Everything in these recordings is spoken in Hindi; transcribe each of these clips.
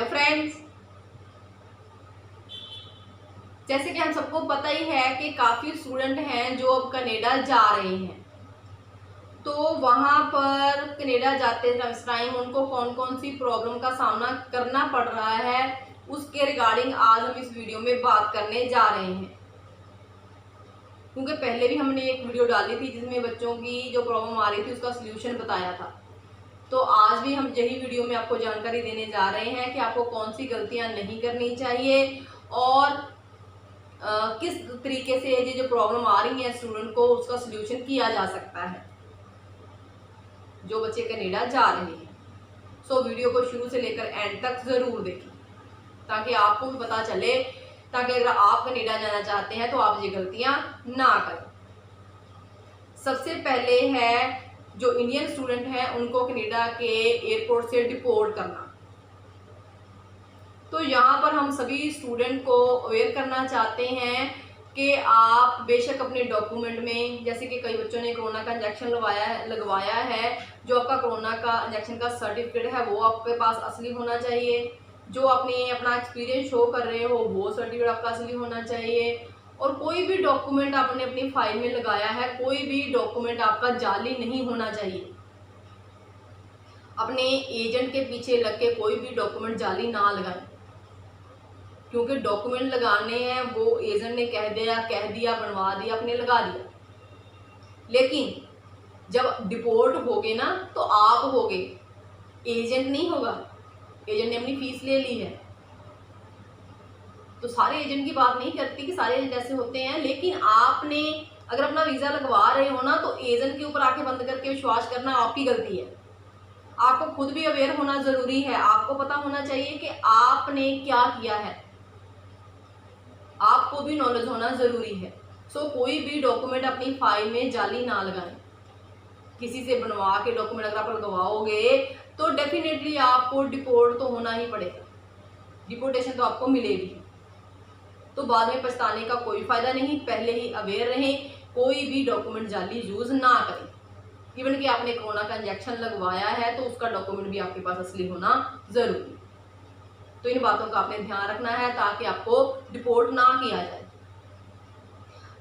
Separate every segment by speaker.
Speaker 1: हेलो फ्रेंड्स, जैसे कि हम सबको पता ही है कि काफ़ी स्टूडेंट हैं जो अब कनाडा जा रहे हैं। तो वहाँ पर कनाडा जाते टाइम उनको कौन कौन सी प्रॉब्लम का सामना करना पड़ रहा है, उसके रिगार्डिंग आज हम इस वीडियो में बात करने जा रहे हैं। क्योंकि पहले भी हमने एक वीडियो डाली थी जिसमें बच्चों की जो प्रॉब्लम आ रही थी उसका सल्यूशन बताया था। तो आज भी हम यही वीडियो में आपको जानकारी देने जा रहे हैं कि आपको कौन सी गलतियां नहीं करनी चाहिए और किस तरीके से ये जो प्रॉब्लम आ रही है स्टूडेंट को उसका सल्यूशन किया जा सकता है जो बच्चे कनाडा जा रहे हैं। सो वीडियो को शुरू से लेकर एंड तक ज़रूर देखें ताकि आपको भी पता चले, ताकि अगर आप कनाडा जाना चाहते हैं तो आप ये गलतियां ना करें। सबसे पहले है जो इंडियन स्टूडेंट हैं उनको कनाडा के एयरपोर्ट से डिपोर्ट करना। तो यहाँ पर हम सभी स्टूडेंट को अवेयर करना चाहते हैं कि आप बेशक अपने डॉक्यूमेंट में, जैसे कि कई बच्चों ने कोरोना का इंजेक्शन लगवाया है, जो आपका कोरोना का इंजेक्शन का सर्टिफिकेट है वो आपके पास असली होना चाहिए। जो आपने अपना एक्सपीरियंस शो कर रहे हो वो सर्टिफिकेट आपका असली होना चाहिए। और कोई भी डॉक्यूमेंट आपने अपनी फाइल में लगाया है, कोई भी डॉक्यूमेंट आपका जाली नहीं होना चाहिए। अपने एजेंट के पीछे लग के कोई भी डॉक्यूमेंट जाली ना लगाएं, क्योंकि डॉक्यूमेंट लगाने हैं वो एजेंट ने कह दिया बनवा दिया, आपने लगा दिया। लेकिन जब डिपोर्ट होगे ना तो आप होगे, एजेंट नहीं होगा। एजेंट ने अपनी फीस ले ली है, तो सारे एजेंट की बात नहीं करती कि सारे एजेंट ऐसे होते हैं, लेकिन आपने अगर अपना वीज़ा लगवा रहे हो ना तो एजेंट के ऊपर आंखें बंद करके विश्वास करना आपकी गलती है। आपको खुद भी अवेयर होना ज़रूरी है। आपको पता होना चाहिए कि आपने क्या किया है, आपको भी नॉलेज होना ज़रूरी है। सो कोई भी डॉक्यूमेंट अपनी फाइल में जाली ना लगाएं। किसी से बनवा के डॉक्यूमेंट अगर आप लगवाओगे तो डेफिनेटली आपको डिपोर्ट तो होना ही पड़ेगा, डिपोर्टेशन तो आपको मिलेगी। तो बाद में पछताने का कोई फ़ायदा नहीं। पहले ही अवेयर रहें, कोई भी डॉक्यूमेंट जाली यूज़ ना करें। इवन कि आपने कोरोना का इंजेक्शन लगवाया है तो उसका डॉक्यूमेंट भी आपके पास असली होना ज़रूरी है। तो इन बातों का आपने ध्यान रखना है ताकि आपको डिपोर्ट ना किया जाए।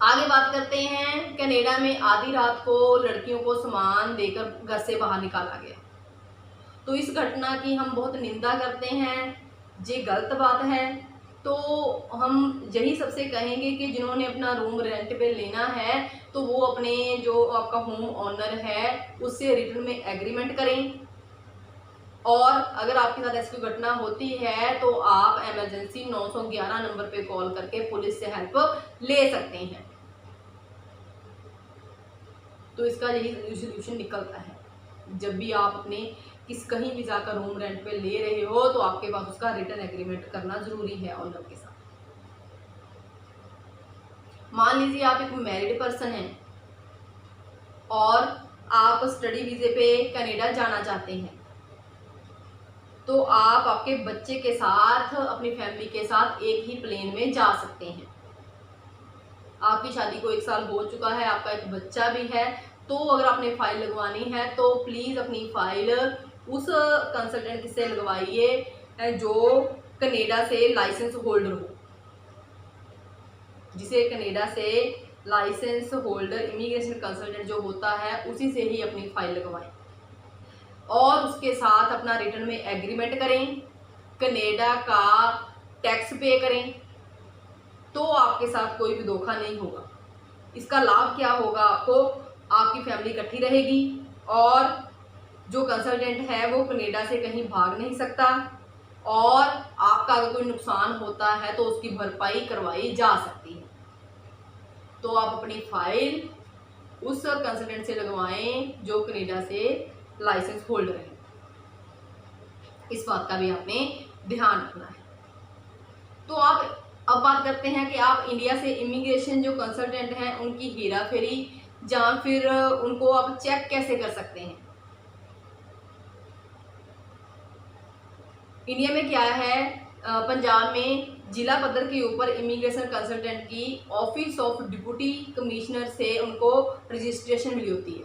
Speaker 1: आगे बात करते हैं, कनाडा में आधी रात को लड़कियों को सामान देकर घर से बाहर निकाला गया। तो इस घटना की हम बहुत निंदा करते हैं, ये गलत बात है। तो हम यही सबसे कहेंगे कि जिन्होंने अपना रूम रेंट पे लेना है तो वो अपने जो आपका होम ऑनर है उससे रिटर्न में एग्रीमेंट करें। और अगर आपके साथ ऐसी कोई घटना होती है तो आप इमरजेंसी 911 नंबर पे कॉल करके पुलिस से हेल्प ले सकते हैं। तो इसका यही सोल्यूशन निकलता है। जब भी आप अपने कहीं भी जाकर रूम रेंट पे ले रहे हो तो आपके पास उसका रिटर्न एग्रीमेंट करना जरूरी है ऑनर के साथ। मान लीजिए आप एक मैरिड पर्सन हैं और आप स्टडी वीजे पे कनाडा जाना चाहते हैं, तो आप आपके बच्चे के साथ, अपनी फैमिली के साथ एक ही प्लेन में जा सकते हैं। आपकी शादी को 1 साल हो चुका है, आपका एक बच्चा भी है, तो अगर आपने फाइल लगवानी है तो प्लीज़ अपनी फाइल उस कंसल्टेंट से लगवाइए जो कनाडा से लाइसेंस होल्डर हो, जिसे कनाडा से लाइसेंस होल्डर इमिग्रेशन कंसल्टेंट जो होता है उसी से ही अपनी फाइल लगवाएं और उसके साथ अपना रिटर्न में एग्रीमेंट करें, कनाडा का टैक्स पे करें, तो आपके साथ कोई भी धोखा नहीं होगा। इसका लाभ क्या होगा आपको, आपकी फैमिली इकट्ठी रहेगी और जो कंसल्टेंट है वो कनाडा से कहीं भाग नहीं सकता और आपका अगर कोई नुकसान होता है तो उसकी भरपाई करवाई जा सकती है। तो आप अपनी फाइल उस कंसल्टेंट से लगवाएं जो कनाडा से लाइसेंस होल्डर है। इस बात का भी आपने ध्यान रखना है। तो आप अब बात करते हैं कि आप इंडिया से इमिग्रेशन जो कंसल्टेंट हैं उनकी हेरा फेरी या फिर उनको आप चेक कैसे कर सकते हैं। इंडिया में क्या है, पंजाब में जिला पद्धर के ऊपर इमिग्रेशन कंसल्टेंट की ऑफिस ऑफ डिप्टी कमिश्नर से उनको रजिस्ट्रेशन मिली होती है।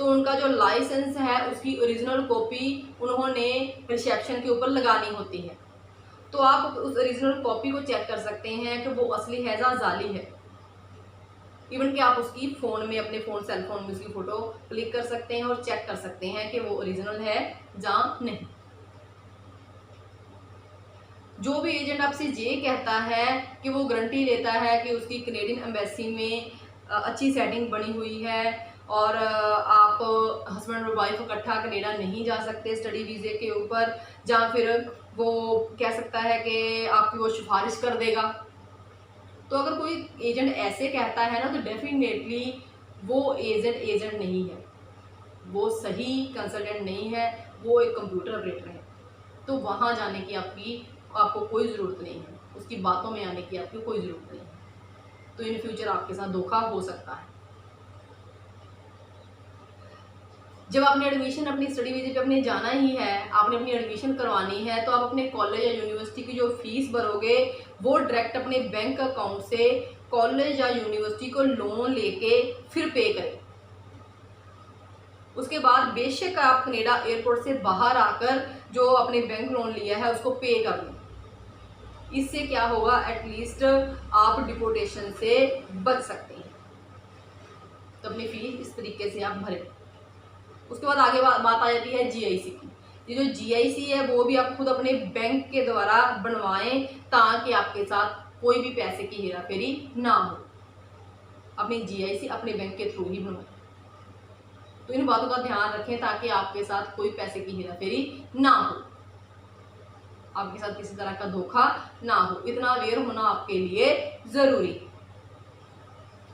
Speaker 1: तो उनका जो लाइसेंस है उसकी ओरिजिनल कॉपी उन्होंने रिसेप्शन के ऊपर लगानी होती है। तो आप उस ओरिजिनल कॉपी को चेक कर सकते हैं कि वो असली है या जाली है। इवन कि आप उसकी फ़ोन में, अपने सेल फोन में उसकी फ़ोटो क्लिक कर सकते हैं और चेक कर सकते हैं कि वो ओरिजिनल है या नहीं। जो भी एजेंट आपसे ये कहता है कि वो गारंटी लेता है कि उसकी कनेडियन एम्बेसी में अच्छी सेटिंग बनी हुई है और आप हस्बैंड और वाइफ इकट्ठा कनाडा नहीं जा सकते स्टडी वीज़े के ऊपर, या फिर वो कह सकता है कि आपकी वो सिफारिश कर देगा, तो अगर कोई एजेंट ऐसे कहता है ना, तो डेफिनेटली वो एजेंट नहीं है, वो सही कंसल्टेंट नहीं है, वो एक कंप्यूटर ऑपरेटर है। तो वहाँ जाने की आपको कोई ज़रूरत नहीं है, उसकी बातों में आने की आपको कोई ज़रूरत नहीं है। तो इन फ्यूचर आपके साथ धोखा हो सकता है। जब आपने एडमिशन अपनी स्टडी वीज़े पे अपने जाना ही है, आपने अपनी एडमिशन करवानी है, तो आप अपने कॉलेज या यूनिवर्सिटी की जो फीस भरोगे वो डायरेक्ट अपने बैंक अकाउंट से कॉलेज या यूनिवर्सिटी को लोन लेके फिर पे करें। उसके बाद बेशक आप कनाडा एयरपोर्ट से बाहर आकर जो अपने बैंक लोन लिया है उसको पे कर लें। इससे क्या होगा, एटलीस्ट आप डिपोर्टेशन से बच सकते हैं। तो अपनी फीस इस तरीके से आप भरें। उसके बाद आगे बात आ जाती है जीआईसी की। ये जो जीआईसी है वो भी आप खुद अपने बैंक के द्वारा बनवाएं, ताकि आपके साथ कोई भी पैसे की हेरा फेरी ना हो। अपनी जीआईसी अपने बैंक के थ्रू ही बनवाएं। तो इन बातों का ध्यान रखें ताकि आपके साथ कोई पैसे की हेरा फेरी ना हो, आपके साथ किसी तरह का धोखा ना हो। इतना अवेयर होना आपके लिए जरूरी।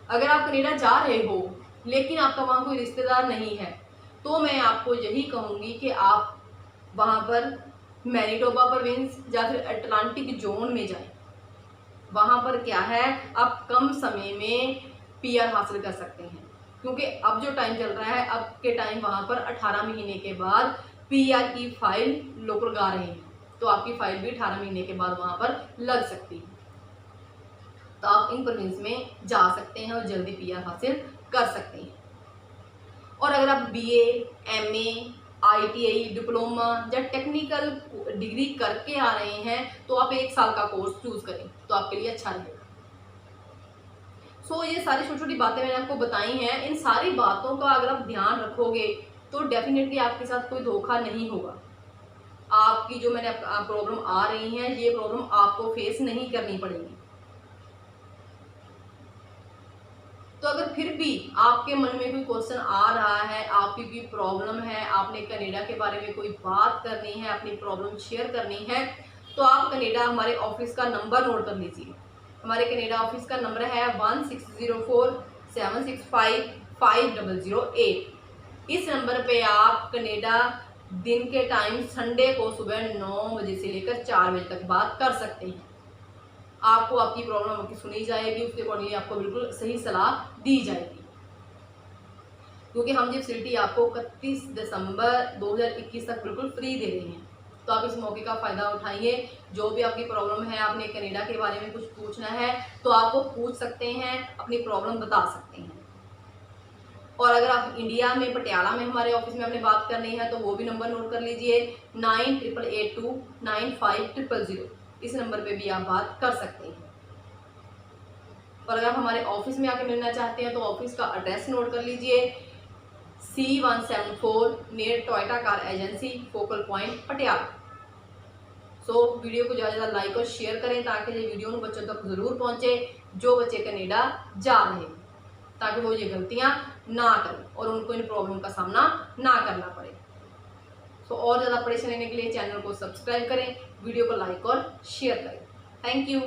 Speaker 1: अगर आप कनाडा जा रहे हो लेकिन आपका वहां कोई रिश्तेदार नहीं है, तो मैं आपको यही कहूंगी कि आप वहां पर मैनिटोबा प्रोविंस या फिर अटलांटिक जोन में जाएं। वहां पर क्या है, आप कम समय में पीआर हासिल कर सकते हैं, क्योंकि अब जो टाइम चल रहा है, अब के टाइम वहां पर 18 महीने के बाद पीआर की फाइल लोग लगा रहे हैं। तो आपकी फाइल भी 18 महीने के बाद वहां पर लग सकती है। तो आप इन प्रोविंस में जा सकते हैं और जल्दी पीआर हासिल कर सकते हैं। और अगर आप बीए, एमए, आईटीआई, डिप्लोमा या टेक्निकल डिग्री करके आ रहे हैं, तो आप 1 साल का कोर्स चूज करें, तो आपके लिए अच्छा रहेगा। ये सारी छोटी छोटी बातें मैंने आपको बताई हैं। इन सारी बातों का अगर आप ध्यान रखोगे तो डेफिनेटली आपके साथ कोई धोखा नहीं होगा। आपकी जो मैंने प्रॉब्लम आ रही है, ये प्रॉब्लम आपको फेस नहीं करनी पड़ेगी। तो अगर फिर भी आपके मन में कोई क्वेश्चन आ रहा है, आपकी कोई प्रॉब्लम है, आपने कनाडा के बारे में कोई बात करनी है, अपनी प्रॉब्लम शेयर करनी है, तो आप कनाडा हमारे ऑफिस का नंबर नोट कर लीजिए। हमारे कनाडा ऑफिस का नंबर है 1604-765-5008। इस नंबर पे आप कनाडा दिन के टाइम संडे को सुबह 9 बजे से लेकर 4 बजे तक बात कर सकते हैं। आपको आपकी प्रॉब्लम की सुनी जाएगी, उसके अकॉर्डिंगली आपको बिल्कुल सही सलाह दी जाएगी। क्योंकि हम ये फैसिलिटी आपको 31 दिसंबर 2021 तक बिल्कुल फ्री दे रहे हैं। तो आप इस मौके का फ़ायदा उठाइए। जो भी आपकी प्रॉब्लम है, आपने कनाडा के बारे में कुछ पूछना है तो आप वो पूछ सकते हैं, अपनी प्रॉब्लम बता सकते हैं। और अगर आप इंडिया में पटियाला में हमारे ऑफिस में आपने बात करनी है तो वो भी नंबर नोट कर लीजिए 9882955000। इस नंबर पे भी आप बात कर सकते हैं। और अगर आप हमारे ऑफिस में आके मिलना चाहते हैं तो ऑफिस का एड्रेस नोट कर लीजिए C174 near Toyota car agency, focal point, Patiala. Video को ज़्यादा से ज़्यादा लाइक और शेयर करें ताकि ये वीडियो उन बच्चों तक ज़रूर पहुंचे जो बच्चे कनाडा जा रहे हैं, ताकि वो ये गलतियां ना करें और उनको इन प्रॉब्लम का सामना ना करना पड़े। और ज़्यादा परेशानी लेने के लिए चैनल को सब्सक्राइब करें, वीडियो को लाइक और शेयर करें। Thank you.